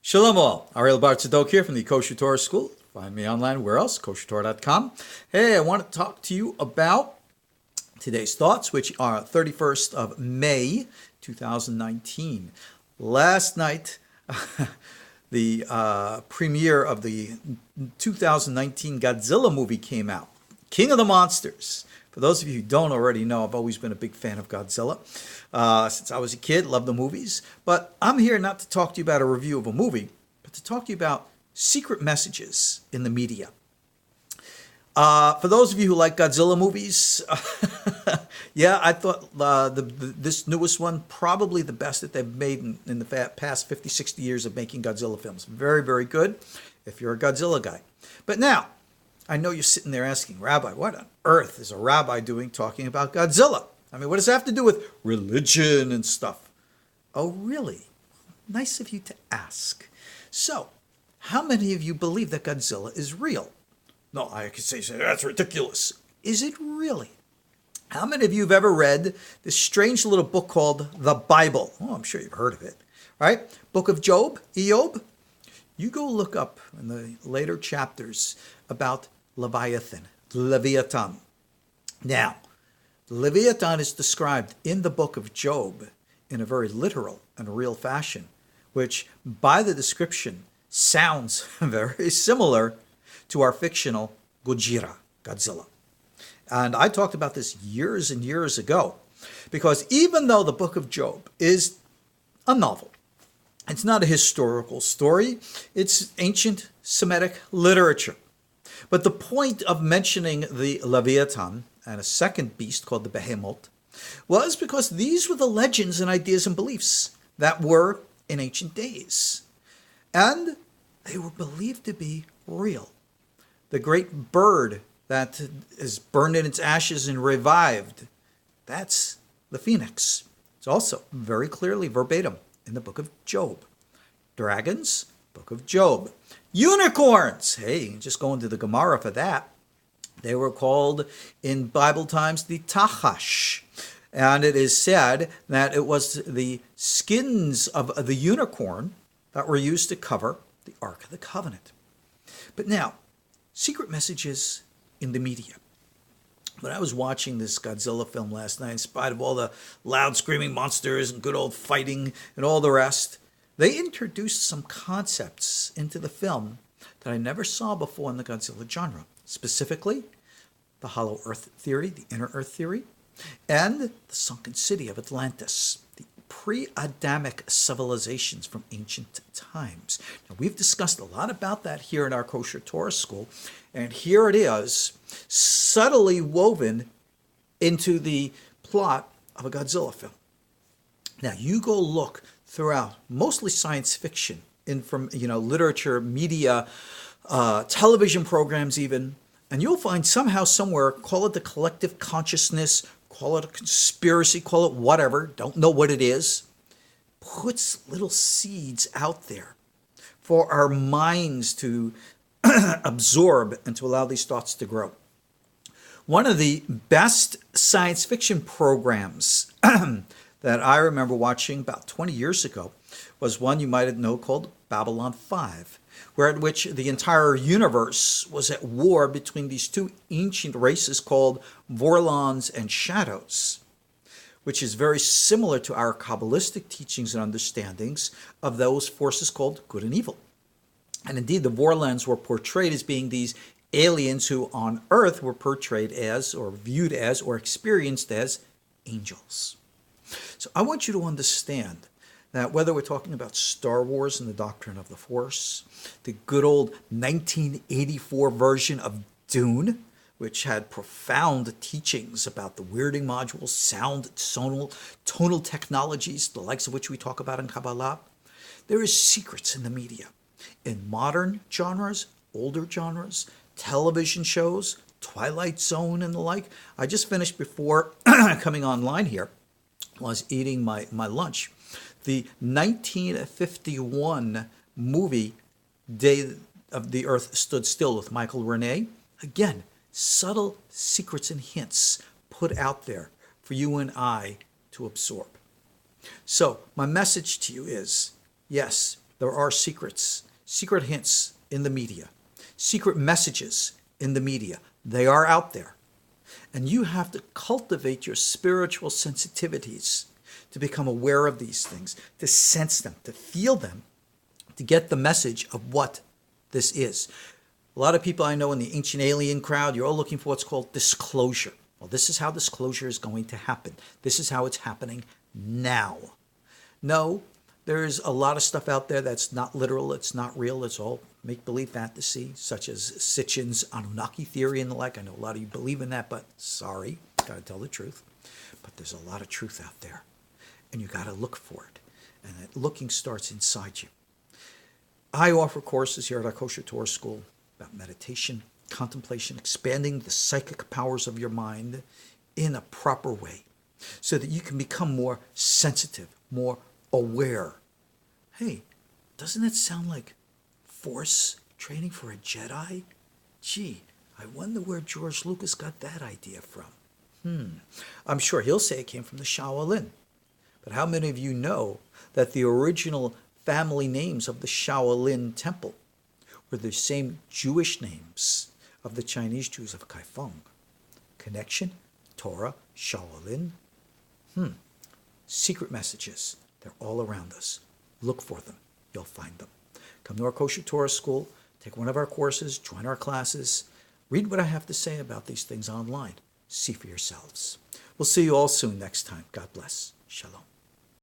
Shalom all. Ariel Tzadok here from the KosherTorah School. Find me online. Where else? KosherTorah.com. Hey, I want to talk to you about today's thoughts, which are 31st of May, 2019. Last night, the premiere of the 2019 Godzilla movie came out. King of the Monsters. For those of you who don't already know, I've always been a big fan of Godzilla. Since I was a kid, loved the movies. But I'm here not to talk to you about a review of a movie, but to talk to you about secret messages in the media. For those of you who like Godzilla movies, yeah, I thought this newest one, probably the best that they've made in the past 50, 60 years of making Godzilla films. Very, very good if you're a Godzilla guy. But now, I know you're sitting there asking, Rabbi, what on earth is a rabbi doing talking about Godzilla? I mean, what does it have to do with religion and stuff? Oh, really? Nice of you to ask. So, how many of you believe that Godzilla is real? No, I could say, that's ridiculous. Is it really? How many of you have ever read this strange little book called the Bible? Oh, I'm sure you've heard of it, right? Book of Job, Eob. You go look up in the later chapters about Leviathan. Now, Leviathan is described in the book of Job in a very literal and real fashion, which by the description sounds very similar to our fictional Godzilla. And I talked about this years and years ago, because even though the book of Job is a novel, it's not a historical story, it's ancient Semitic literature. But the point of mentioning the Leviathan and a second beast called the Behemoth was because these were the legends and ideas and beliefs that were in ancient days. And they were believed to be real. The great bird that is burned in its ashes and revived, that's the phoenix. It's also very clearly verbatim in the book of Job. Dragons, book of Job. Unicorns, hey, just going to the Gemara for that. They were called in Bible times the Tachash. And it is said that it was the skins of the unicorn that were used to cover the Ark of the Covenant. But now, secret messages in the media. When I was watching this Godzilla film last night, in spite of all the loud screaming monsters and good old fighting and all the rest, they introduced some concepts into the film that I never saw before in the Godzilla genre. Specifically, the hollow earth theory, the inner earth theory, and the sunken city of Atlantis, the pre-Adamic civilizations from ancient times. Now, we've discussed a lot about that here in our KosherTorah School, and here it is, subtly woven into the plot of a Godzilla film. Now, you go look throughout, mostly science fiction, from literature, media, television programs even, and you'll find somehow, somewhere, call it the collective consciousness, call it a conspiracy, call it whatever, don't know what it is, puts little seeds out there for our minds to absorb and to allow these thoughts to grow. One of the best science fiction programs that I remember watching about 20 years ago was one you might know called Babylon 5, where in which the entire universe was at war between these two ancient races called Vorlons and Shadows, which is very similar to our Kabbalistic teachings and understandings of those forces called good and evil. And indeed, the Vorlons were portrayed as being these aliens who on Earth were portrayed as, or viewed as, or experienced as angels. So I want you to understand that whether we're talking about Star Wars and the Doctrine of the Force, the good old 1984 version of Dune, which had profound teachings about the weirding modules, sound, tonal technologies, the likes of which we talk about in Kabbalah, there is secrets in the media. In modern genres, older genres, television shows, Twilight Zone and the like. I just finished before coming online here, while I was eating my lunch, the 1951 movie Day of the Earth Stood Still with Michael Renee. Again, subtle secrets and hints put out there for you and I to absorb. So my message to you is, yes, There are secrets, secret hints in the media, secret messages in the media. They are out there. And you have to cultivate your spiritual sensitivities to become aware of these things, to sense them, to feel them, to get the message of what this is. A lot of people I know in the ancient alien crowd, you're all looking for what's called disclosure. Well, this is how disclosure is going to happen. This is how it's happening now. No, there's a lot of stuff out there that's not literal, it's not real, it's all make-believe fantasy, such as Sitchin's Anunnaki theory and the like. I know a lot of you believe in that, but sorry, gotta tell the truth. But there's a lot of truth out there, and you gotta look for it. And that looking starts inside you. I offer courses here at our KosherTorah School about meditation, contemplation, expanding the psychic powers of your mind in a proper way so that you can become more sensitive, more aware. Hey, doesn't that sound like Force training for a Jedi? Gee, I wonder where George Lucas got that idea from. I'm sure he'll say it came from the Shaolin. But how many of you know that the original family names of the Shaolin temple were the same Jewish names of the Chinese Jews of Kaifeng? Connection, Torah, Shaolin. Secret messages. They're all around us. Look for them. You'll find them. Come to our KosherTorah School, take one of our courses, join our classes, read what I have to say about these things online. See for yourselves. We'll see you all soon next time. God bless. Shalom.